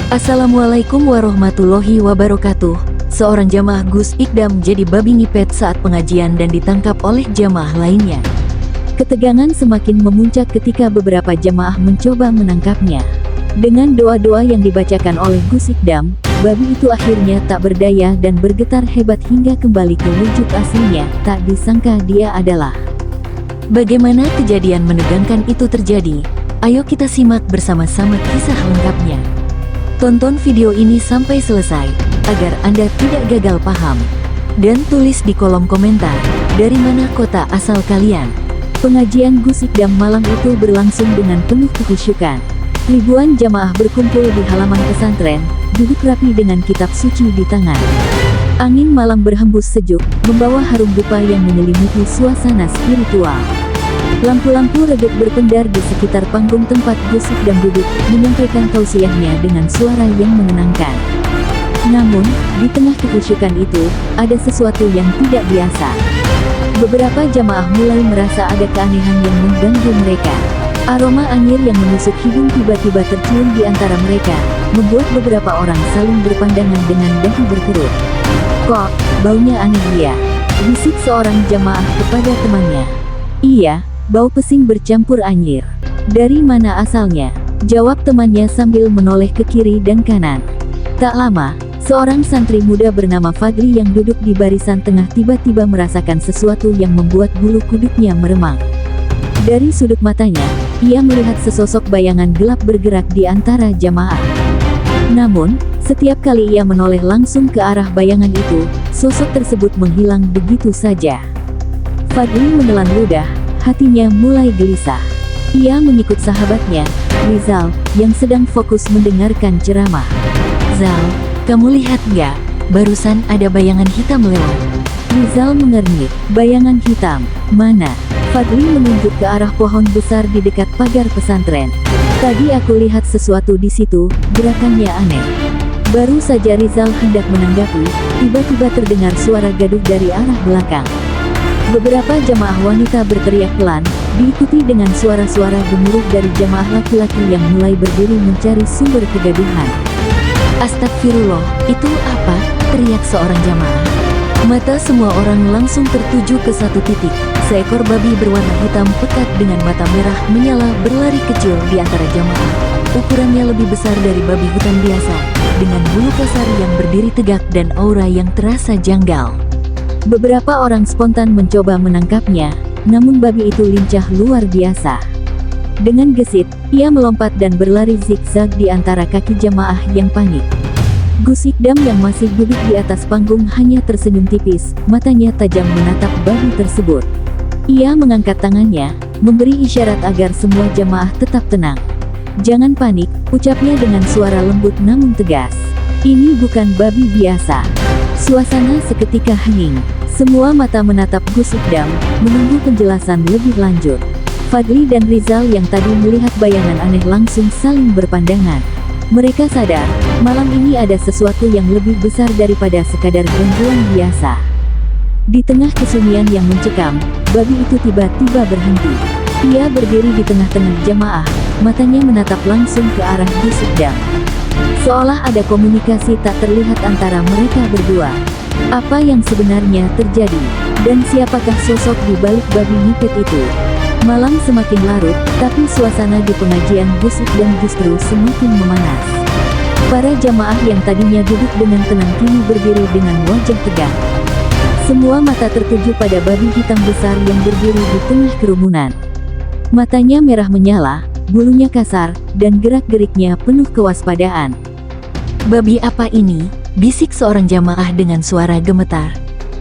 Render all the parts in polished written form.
Assalamualaikum warahmatullahi wabarakatuh. Seorang jamaah Gus Ikdam jadi babi ngepet saat pengajian dan ditangkap oleh jamaah lainnya. Ketegangan semakin memuncak ketika beberapa jamaah mencoba menangkapnya. Dengan doa-doa yang dibacakan oleh Gus Ikdam, babi itu akhirnya tak berdaya dan bergetar hebat hingga kembali ke wujud aslinya. Tak disangka dia adalah. Bagaimana kejadian menegangkan itu terjadi? Ayo kita simak bersama-sama kisah lengkapnya. Tonton video ini sampai selesai, agar Anda tidak gagal paham. Dan tulis di kolom komentar, dari mana kota asal kalian. Pengajian Gus Ikdam malam itu berlangsung dengan penuh kekhusyukan. Ribuan jamaah berkumpul di halaman pesantren, duduk rapi dengan kitab suci di tangan. Angin malam berhembus sejuk, membawa harum dupa yang menyelimuti suasana spiritual. Lampu-lampu redup berpendar di sekitar panggung tempat Gus Ikdam duduk, menyampaikan tausiahnya dengan suara yang menenangkan. Namun, di tengah kekhusyukan itu, ada sesuatu yang tidak biasa. Beberapa jamaah mulai merasa ada keanehan yang mengganggu mereka. Aroma anyir yang menusuk hidung tiba-tiba tercium di antara mereka, membuat beberapa orang saling berpandangan dengan dahi berkerut. "Kok, baunya aneh ya?" bisik seorang jamaah kepada temannya. "Iya, bau pesing bercampur anyir." "Dari mana asalnya?" jawab temannya sambil menoleh ke kiri dan kanan. Tak lama, seorang santri muda bernama Fadli yang duduk di barisan tengah tiba-tiba merasakan sesuatu yang membuat bulu kuduknya meremang. Dari sudut matanya, ia melihat sesosok bayangan gelap bergerak di antara jamaah. Namun, setiap kali ia menoleh langsung ke arah bayangan itu, sosok tersebut menghilang begitu saja. Fadli menelan ludah, hatinya mulai gelisah. Ia mengikut sahabatnya, Rizal, yang sedang fokus mendengarkan ceramah. "Zal, kamu lihat nggak? Barusan ada bayangan hitam lewat." Rizal mengernyit. "Bayangan hitam? Mana?" Fadli menunjuk ke arah pohon besar di dekat pagar pesantren. "Tadi aku lihat sesuatu di situ, gerakannya aneh." Baru saja Rizal hendak menanggapi, tiba-tiba terdengar suara gaduh dari arah belakang. Beberapa jamaah wanita berteriak pelan, diikuti dengan suara-suara gemuruh dari jamaah laki-laki yang mulai berdiri mencari sumber kegaduhan. "Astagfirullah, itu apa?" teriak seorang jamaah. Mata semua orang langsung tertuju ke satu titik. Seekor babi berwarna hitam pekat dengan mata merah menyala berlari kecil di antara jamaah. Ukurannya lebih besar dari babi hutan biasa, dengan bulu kasar yang berdiri tegak dan aura yang terasa janggal. Beberapa orang spontan mencoba menangkapnya, namun babi itu lincah luar biasa. Dengan gesit, ia melompat dan berlari zigzag di antara kaki jamaah yang panik. Gus Ikdam yang masih duduk di atas panggung hanya tersenyum tipis, matanya tajam menatap babi tersebut. Ia mengangkat tangannya, memberi isyarat agar semua jamaah tetap tenang. "Jangan panik," ucapnya dengan suara lembut namun tegas. "Ini bukan babi biasa." Suasana seketika hening. Semua mata menatap Gus Ikdam, menunggu penjelasan lebih lanjut. Fadli dan Rizal yang tadi melihat bayangan aneh langsung saling berpandangan. Mereka sadar, malam ini ada sesuatu yang lebih besar daripada sekadar gangguan biasa. Di tengah kesunyian yang mencekam, babi itu tiba-tiba berhenti. Ia berdiri di tengah-tengah jamaah, matanya menatap langsung ke arah Gus Ikdam. Seolah ada komunikasi tak terlihat antara mereka berdua. Apa yang sebenarnya terjadi? Dan siapakah sosok di balik babi ngepet itu? Malam semakin larut, tapi suasana di pengajian Gus Ikdam justru semakin memanas. Para jamaah yang tadinya duduk dengan tenang kini berdiri dengan wajah tegang. Semua mata tertuju pada babi hitam besar yang berdiri di tengah kerumunan. Matanya merah menyala, bulunya kasar, dan gerak-geriknya penuh kewaspadaan. "Babi apa ini?" bisik seorang jamaah dengan suara gemetar.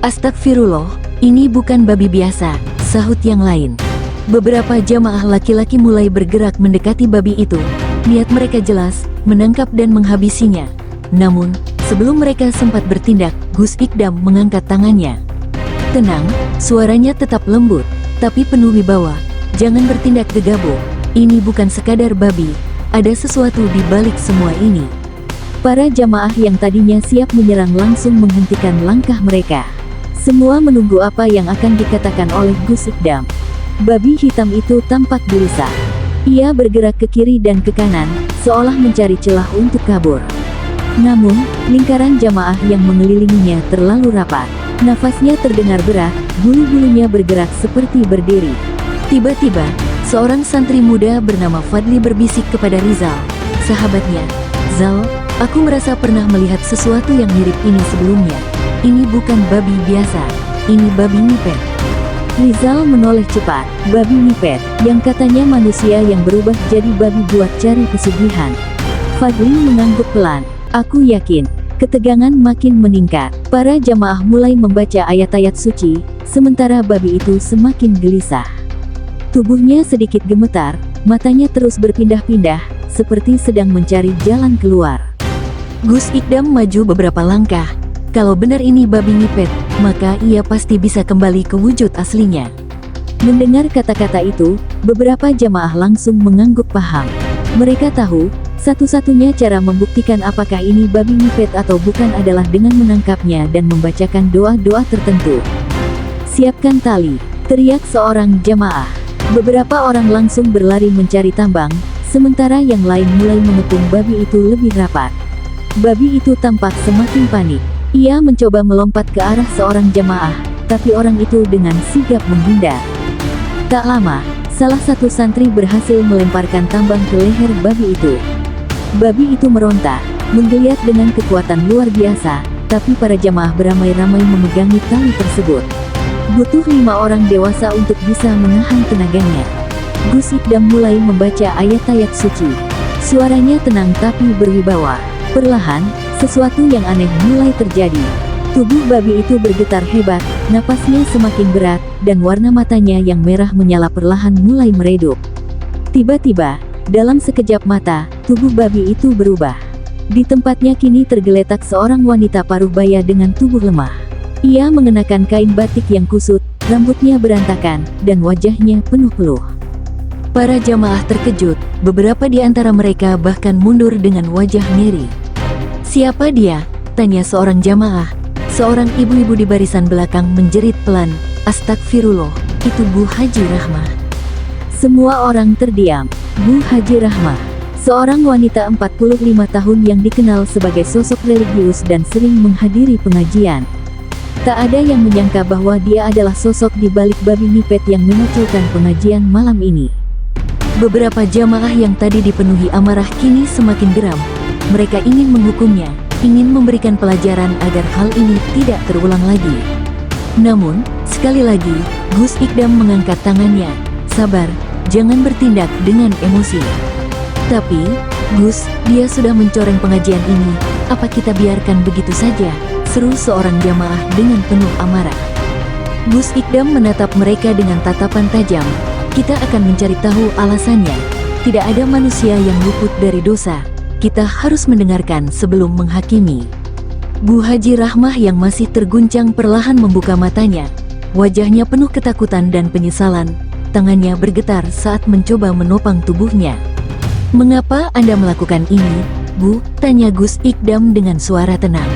"Astagfirullah, ini bukan babi biasa," sahut yang lain. Beberapa jamaah laki-laki mulai bergerak mendekati babi itu. Niat mereka jelas, menangkap dan menghabisinya. Namun, sebelum mereka sempat bertindak, Gus Ikdam mengangkat tangannya. "Tenang," suaranya tetap lembut, tapi penuh wibawa. "Jangan bertindak gegabah. Ini bukan sekadar babi. Ada sesuatu di balik semua ini." Para jamaah yang tadinya siap menyerang langsung menghentikan langkah mereka. Semua menunggu apa yang akan dikatakan oleh Gus Ikdam. Babi hitam itu tampak gelisah. Ia bergerak ke kiri dan ke kanan, seolah mencari celah untuk kabur. Namun, lingkaran jamaah yang mengelilinginya terlalu rapat. Nafasnya terdengar berat, bulu-bulunya bergerak seperti berdiri. Tiba-tiba, seorang santri muda bernama Fadli berbisik kepada Rizal, sahabatnya. "Zal, aku merasa pernah melihat sesuatu yang mirip ini sebelumnya. Ini bukan babi biasa, ini babi ngipet." Rizal menoleh cepat. Babi ngipet, yang katanya manusia yang berubah jadi babi buat cari pesugihan. Fadli mengangguk pelan. "Aku yakin." Ketegangan makin meningkat. Para jamaah mulai membaca ayat-ayat suci, sementara babi itu semakin gelisah. Tubuhnya sedikit gemetar, matanya terus berpindah-pindah, seperti sedang mencari jalan keluar. Gus Ikdam maju beberapa langkah. Kalau benar ini babi ngipet, maka ia pasti bisa kembali ke wujud aslinya. Mendengar kata-kata itu, beberapa jamaah langsung mengangguk paham. Mereka tahu, satu-satunya cara membuktikan apakah ini babi ngipet atau bukan adalah dengan menangkapnya dan membacakan doa-doa tertentu. "Siapkan tali!" teriak seorang jamaah. Beberapa orang langsung berlari mencari tambang, sementara yang lain mulai mengepung babi itu lebih rapat. Babi itu tampak semakin panik. Ia mencoba melompat ke arah seorang jamaah, tapi orang itu dengan sigap menghindar. Tak lama, salah satu santri berhasil melemparkan tambang ke leher babi itu. Babi itu meronta, menggeliat dengan kekuatan luar biasa, tapi para jamaah beramai-ramai memegangi tali tersebut. Butuh 5 orang dewasa untuk bisa menahan tenaganya. Gus Ikdam mulai membaca ayat-ayat suci. Suaranya tenang tapi berwibawa. Perlahan, sesuatu yang aneh mulai terjadi. Tubuh babi itu bergetar hebat, napasnya semakin berat, dan warna matanya yang merah menyala perlahan mulai meredup. Tiba-tiba, dalam sekejap mata, tubuh babi itu berubah. Di tempatnya kini tergeletak seorang wanita paruh baya dengan tubuh lemah. Ia mengenakan kain batik yang kusut, rambutnya berantakan, dan wajahnya penuh peluh. Para jamaah terkejut, beberapa di antara mereka bahkan mundur dengan wajah ngeri. "Siapa dia?" tanya seorang jamaah. Seorang ibu-ibu di barisan belakang menjerit pelan, "Astagfirullah, itu Bu Haji Rahmah." Semua orang terdiam. Bu Haji Rahmah, seorang wanita 45 tahun yang dikenal sebagai sosok religius dan sering menghadiri pengajian. Tak ada yang menyangka bahwa dia adalah sosok di balik babi ngipet yang mengacaukan pengajian malam ini. Beberapa jamaah yang tadi dipenuhi amarah kini semakin geram. Mereka ingin menghukumnya, ingin memberikan pelajaran agar hal ini tidak terulang lagi. Namun, sekali lagi, Gus Ikdam mengangkat tangannya. "Sabar, jangan bertindak dengan emosi." "Tapi, Gus, dia sudah mencoreng pengajian ini, apa kita biarkan begitu saja?" seru seorang jamaah dengan penuh amarah. Gus Ikdam menatap mereka dengan tatapan tajam. "Kita akan mencari tahu alasannya. Tidak ada manusia yang luput dari dosa. Kita harus mendengarkan sebelum menghakimi." Bu Haji Rahmah yang masih terguncang perlahan membuka matanya. Wajahnya penuh ketakutan dan penyesalan. Tangannya bergetar saat mencoba menopang tubuhnya. "Mengapa Anda melakukan ini, Bu?" tanya Gus Ikdam dengan suara tenang.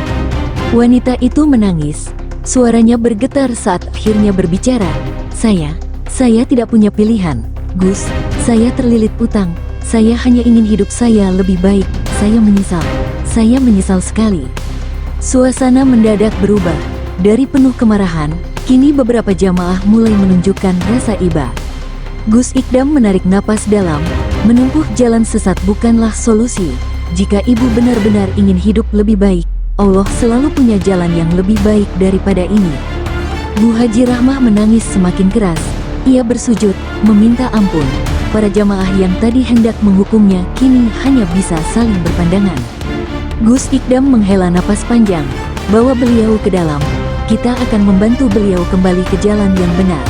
Wanita itu menangis. Suaranya bergetar saat akhirnya berbicara. Saya tidak punya pilihan, Gus. Saya terlilit utang. Saya hanya ingin hidup saya lebih baik. Saya menyesal sekali." Suasana mendadak berubah. Dari penuh kemarahan, kini beberapa jamaah mulai menunjukkan rasa iba. Gus Ikdam menarik napas dalam. Menempuh jalan sesat bukanlah solusi. Jika ibu benar-benar ingin hidup lebih baik, Allah selalu punya jalan yang lebih baik daripada ini. Bu Haji Rahmah menangis semakin keras. Ia bersujud, meminta ampun. Para jamaah yang tadi hendak menghukumnya kini hanya bisa saling berpandangan. Gus Ikdam menghela napas panjang. "Bawa beliau ke dalam. Kita akan membantu beliau kembali ke jalan yang benar."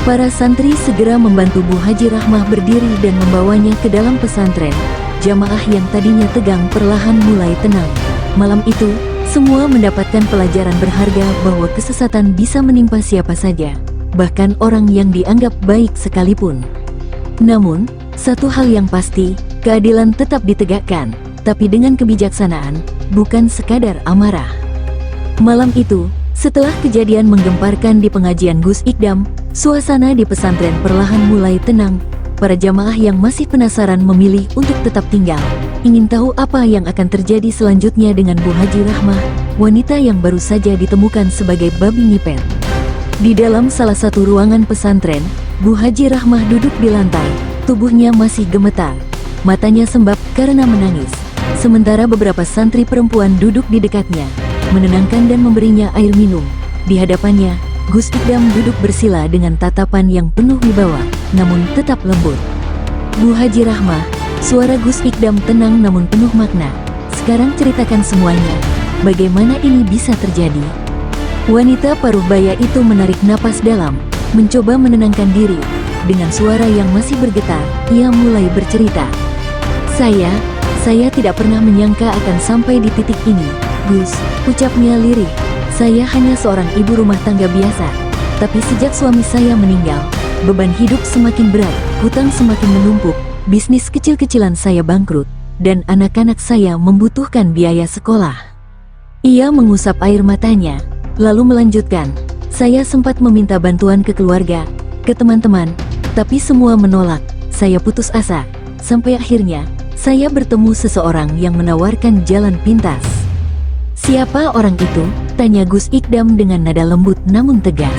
Para santri segera membantu Bu Haji Rahmah berdiri dan membawanya ke dalam pesantren. Jamaah yang tadinya tegang perlahan mulai tenang. Malam itu, semua mendapatkan pelajaran berharga bahwa kesesatan bisa menimpa siapa saja, bahkan orang yang dianggap baik sekalipun. Namun, satu hal yang pasti, keadilan tetap ditegakkan, tapi dengan kebijaksanaan, bukan sekadar amarah. Malam itu, Setelah kejadian menggemparkan di pengajian Gus Ikdam, suasana di pesantren perlahan mulai tenang. Para jamaah yang masih penasaran memilih untuk tetap tinggal. Ingin tahu apa yang akan terjadi selanjutnya dengan Bu Haji Rahmah, wanita yang baru saja ditemukan sebagai babi ngepet. Di dalam salah satu ruangan pesantren, Bu Haji Rahmah duduk di lantai, tubuhnya masih gemetar. Matanya sembab karena menangis. Sementara beberapa santri perempuan duduk di dekatnya, menenangkan dan memberinya air minum. Di hadapannya, Gus Ikdam duduk bersila dengan tatapan yang penuh wibawa, namun tetap lembut. Bu Haji Rahmah, suara Gus Ikdam tenang namun penuh makna. Sekarang ceritakan semuanya, bagaimana ini bisa terjadi? Wanita paruh baya itu menarik napas dalam, mencoba menenangkan diri. Dengan suara yang masih bergetar, ia mulai bercerita. Saya tidak pernah menyangka akan sampai di titik ini, Gus, ucapnya lirih. Saya hanya seorang ibu rumah tangga biasa. Tapi sejak suami saya meninggal, beban hidup semakin berat, hutang semakin menumpuk, bisnis kecil-kecilan saya bangkrut, dan anak-anak saya membutuhkan biaya sekolah. Ia mengusap air matanya, lalu melanjutkan, saya sempat meminta bantuan ke keluarga, ke teman-teman, tapi semua menolak. Saya putus asa, sampai akhirnya, saya bertemu seseorang yang menawarkan jalan pintas. Siapa orang itu? Tanya Gus Ikdam dengan nada lembut namun tegas.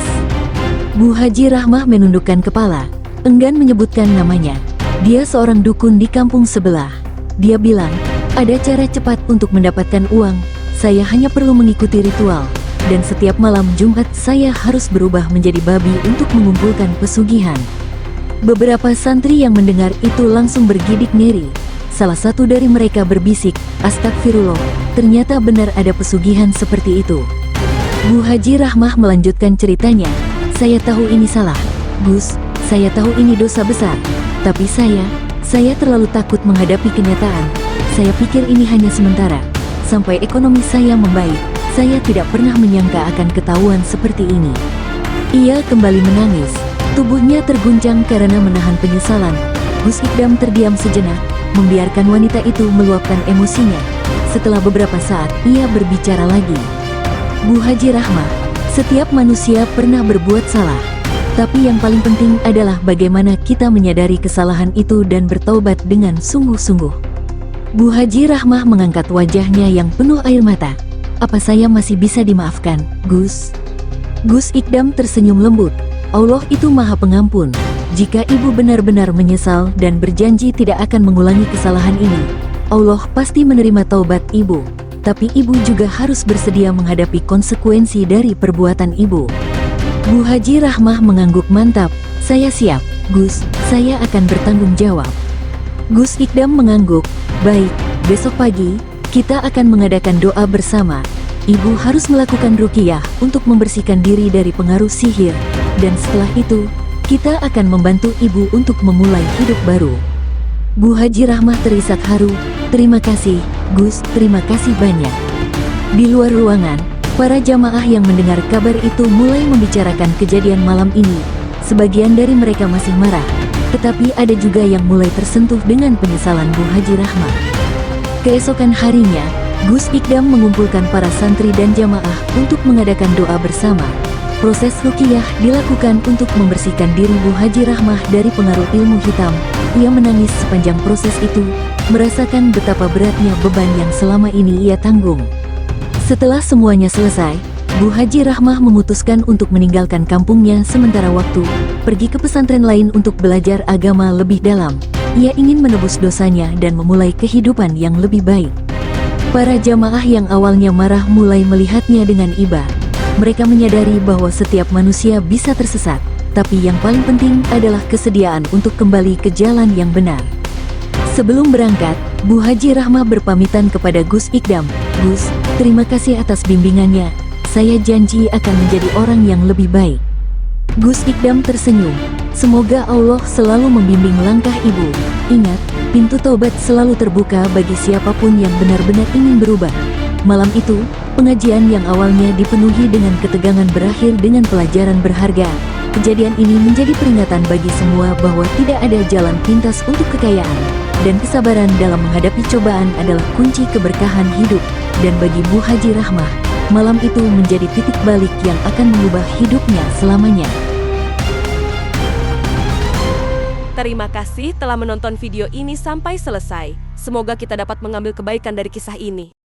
Bu Haji Rahmah menundukkan kepala, enggan menyebutkan namanya. Dia seorang dukun di kampung sebelah. Dia bilang, ada cara cepat untuk mendapatkan uang, saya hanya perlu mengikuti ritual. Dan setiap malam Jumat saya harus berubah menjadi babi untuk mengumpulkan pesugihan. Beberapa santri yang mendengar itu langsung bergidik ngeri. Salah satu dari mereka berbisik, astagfirullah, ternyata benar ada pesugihan seperti itu. Bu Haji Rahmah melanjutkan ceritanya, saya tahu ini salah, Gus, saya tahu ini dosa besar, tapi saya terlalu takut menghadapi kenyataan. Saya pikir ini hanya sementara, sampai ekonomi saya membaik, saya tidak pernah menyangka akan ketahuan seperti ini. Ia kembali menangis, tubuhnya terguncang karena menahan penyesalan. Gus Ikdam terdiam sejenak, membiarkan wanita itu meluapkan emosinya. Setelah beberapa saat, ia berbicara lagi. Bu Haji Rahmah, setiap manusia pernah berbuat salah. Tapi yang paling penting adalah bagaimana kita menyadari kesalahan itu dan bertaubat dengan sungguh-sungguh. Bu Haji Rahmah mengangkat wajahnya yang penuh air mata. Apa saya masih bisa dimaafkan, Gus? Gus Ikdam tersenyum lembut. Allah itu Maha Pengampun. Jika ibu benar-benar menyesal dan berjanji tidak akan mengulangi kesalahan ini, Allah pasti menerima taubat ibu. Tapi ibu juga harus bersedia menghadapi konsekuensi dari perbuatan ibu. Bu Haji Rahmah mengangguk mantap. Saya siap, Gus, saya akan bertanggung jawab. Gus Ikdam mengangguk. Baik, besok pagi, kita akan mengadakan doa bersama. Ibu harus melakukan ruqyah untuk membersihkan diri dari pengaruh sihir. Dan setelah itu, kita akan membantu ibu untuk memulai hidup baru. Bu Haji Rahmah terisak haru. Terima kasih, Gus, terima kasih banyak. Di luar ruangan, para jamaah yang mendengar kabar itu mulai membicarakan kejadian malam ini. Sebagian dari mereka masih marah, tetapi ada juga yang mulai tersentuh dengan penyesalan Bu Haji Rahmah. Keesokan harinya, Gus Ikdam mengumpulkan para santri dan jamaah untuk mengadakan doa bersama. Proses ruqyah dilakukan untuk membersihkan diri Bu Haji Rahmah dari pengaruh ilmu hitam. Ia menangis sepanjang proses itu, merasakan betapa beratnya beban yang selama ini ia tanggung. Setelah semuanya selesai, Bu Haji Rahmah memutuskan untuk meninggalkan kampungnya sementara waktu, pergi ke pesantren lain untuk belajar agama lebih dalam. Ia ingin menebus dosanya dan memulai kehidupan yang lebih baik. Para jamaah yang awalnya marah mulai melihatnya dengan iba. Mereka menyadari bahwa setiap manusia bisa tersesat, tapi yang paling penting adalah kesediaan untuk kembali ke jalan yang benar. Sebelum berangkat, Bu Haji Rahmah berpamitan kepada Gus Ikdam. Gus, terima kasih atas bimbingannya. Saya janji akan menjadi orang yang lebih baik. Gus Ikdam tersenyum. Semoga Allah selalu membimbing langkah ibu. Ingat, pintu taubat selalu terbuka bagi siapapun yang benar-benar ingin berubah. Malam itu, pengajian yang awalnya dipenuhi dengan ketegangan berakhir dengan pelajaran berharga. Kejadian ini menjadi peringatan bagi semua bahwa tidak ada jalan pintas untuk kekayaan, dan kesabaran dalam menghadapi cobaan adalah kunci keberkahan hidup. Dan bagi Bu Haji Rahmah, Malam itu menjadi titik balik yang akan mengubah hidupnya selamanya. Terima kasih telah menonton video ini sampai selesai. Semoga kita dapat mengambil kebaikan dari kisah ini.